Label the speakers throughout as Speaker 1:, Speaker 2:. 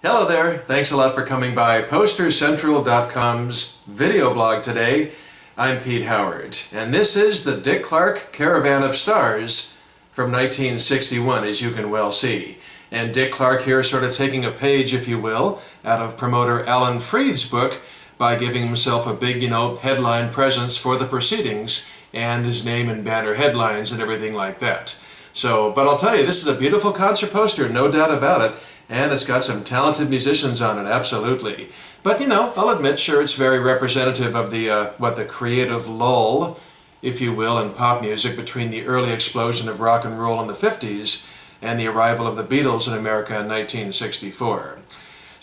Speaker 1: Hello there, thanks a lot for coming by PosterCentral.com's video blog today. I'm Pete Howard, and this is the Dick Clark Caravan of Stars from 1961, as you can well see. And Dick Clark here sort of taking a page, if you will, out of promoter Alan Freed's book by giving himself a big, headline presence for the proceedings and his name and banner headlines and everything like that. But I'll tell you, this is a beautiful concert poster, no doubt about it. And it's got some talented musicians on it, absolutely. But, I'll admit, sure, it's very representative of the creative lull, if you will, in pop music between the early explosion of rock and roll in the 50s and the arrival of the Beatles in America in 1964.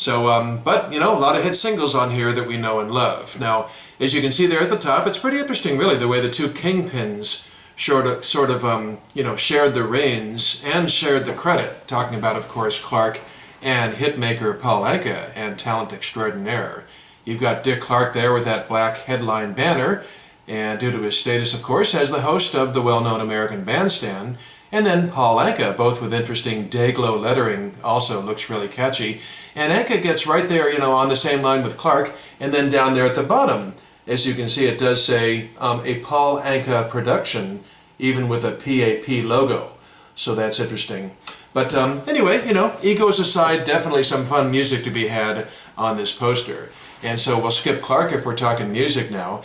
Speaker 1: But, a lot of hit singles on here that we know and love. Now, as you can see there at the top, it's pretty interesting, really, the way the two kingpins shared the reins and shared the credit, talking about, of course, Clark and hitmaker Paul Anka and talent extraordinaire. You've got Dick Clark there with that black headline banner, and due to his status, of course, as the host of the well-known American Bandstand, and then Paul Anka, both with interesting day-glow lettering, also looks really catchy. And Anka gets right there, on the same line with Clark, and then down there at the bottom, as you can see, it does say a Paul Anka production, even with a PAP logo. So that's interesting. But anyway, egos aside, definitely some fun music to be had on this poster. And so we'll skip Clark if we're talking music now.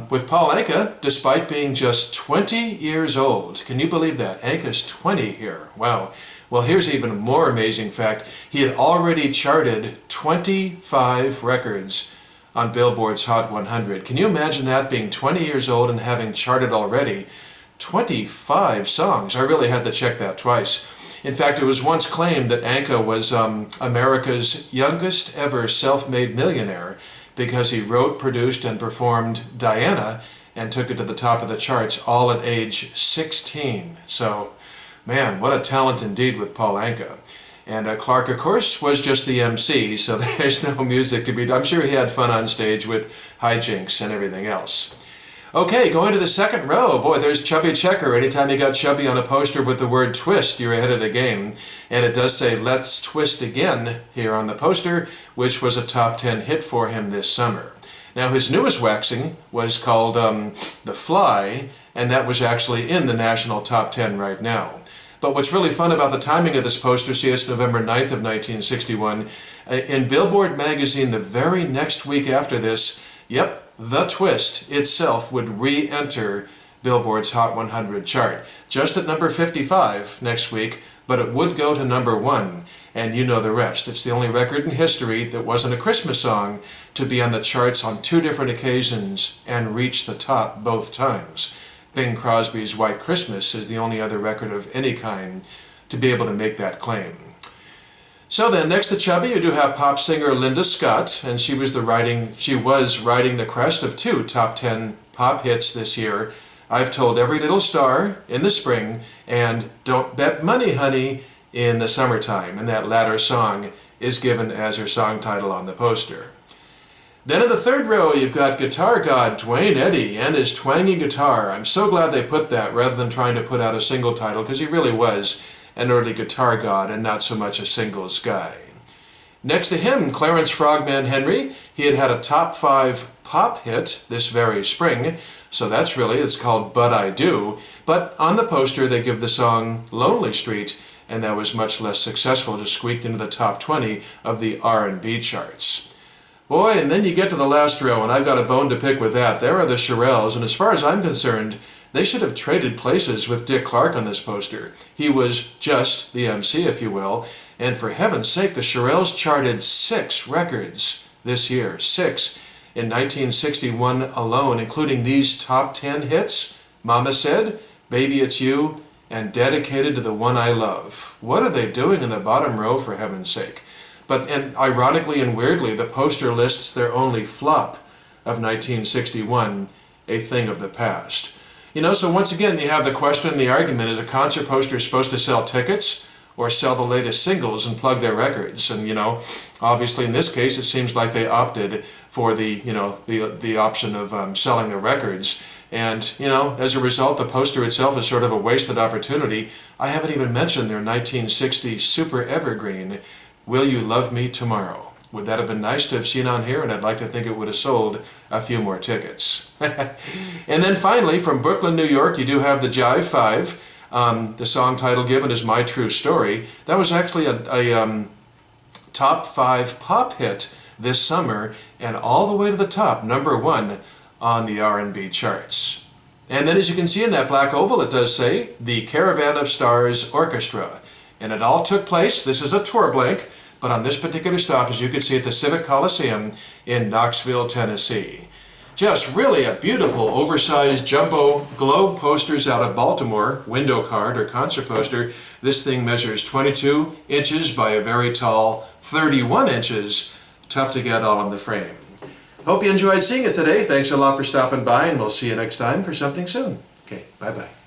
Speaker 1: With Paul Anka, despite being just 20 years old. Can you believe that? Anka's 20 here. Wow. Well, here's even a more amazing fact. He had already charted 25 records on Billboard's Hot 100. Can you imagine that, being 20 years old and having charted already 25 songs? I really had to check that twice. In fact, it was once claimed that Anka was America's youngest ever self-made millionaire because he wrote, produced, and performed Diana and took it to the top of the charts all at age 16. So, man, what a talent indeed with Paul Anka. And Clark, of course, was just the MC, so there's no music to be done. I'm sure he had fun on stage with hijinks and everything else. Okay, going to the second row. Boy, there's Chubby Checker. Anytime you got Chubby on a poster with the word twist, you're ahead of the game. And it does say, "Let's Twist Again" here on the poster, which was a top 10 hit for him this summer. Now, his newest waxing was called The Fly, and that was actually in the national top 10 right now. But what's really fun about the timing of this poster, see, it's November 9th of 1961. In Billboard magazine, the very next week after this, yep, The Twist itself would re-enter Billboard's Hot 100 chart. Just at number 55 next week, but it would go to number 1. And you know the rest. It's the only record in history that wasn't a Christmas song to be on the charts on 2 different occasions and reach the top both times. Bing Crosby's White Christmas is the only other record of any kind to be able to make that claim. So then, next to Chubby, you do have pop singer Linda Scott, and she was riding the crest of 2 top 10 pop hits this year. I've Told Every Little Star in the spring, and Don't Bet Money, Honey in the summertime, and that latter song is given as her song title on the poster. Then in the third row, you've got guitar god Duane Eddy and his twangy guitar. I'm so glad they put that rather than trying to put out a single title, because he really was an early guitar god and not so much a singles guy. Next to him, Clarence Frogman Henry. He had had a top 5 pop hit this very spring, so it's called But I Do. But on the poster, they give the song Lonely Street, and that was much less successful, just squeaked into the top 20 of the R&B charts. Boy, and then you get to the last row, and I've got a bone to pick with that. There are the Shirelles, and as far as I'm concerned, they should have traded places with Dick Clark on this poster. He was just the MC, if you will, and for heaven's sake, the Shirelles charted 6 records this year. 6 in 1961 alone, including these top 10 hits: Mama Said, Baby It's You, and Dedicated to the One I Love. What are they doing in the bottom row, for heaven's sake? And ironically and weirdly, the poster lists their only flop of 1961, a thing of the past. So once again, you have the question and the argument: is a concert poster supposed to sell tickets or sell the latest singles and plug their records? And, obviously in this case, it seems like they opted for the option of selling the records. And, as a result, the poster itself is sort of a wasted opportunity. I haven't even mentioned their 1960 super evergreen, Will You Love Me Tomorrow? Would that have been nice to have seen on here? And I'd like to think it would have sold a few more tickets. And then finally, from Brooklyn, New York, you do have the Jive 5. The song title given is My True Story. That was actually a top 5 pop hit this summer, and all the way to the top, #1 on the R&B charts. And then as you can see in that black oval, it does say the Caravan of Stars Orchestra. And it all took place, this is a tour blank, but on this particular stop, as you can see, at the Civic Coliseum in Knoxville, Tennessee. Just really a beautiful oversized jumbo globe posters out of Baltimore, window card or concert poster. This thing measures 22 inches by a very tall 31 inches. Tough to get all in the frame. Hope you enjoyed seeing it today. Thanks a lot for stopping by, and we'll see you next time for something soon. Okay, bye-bye.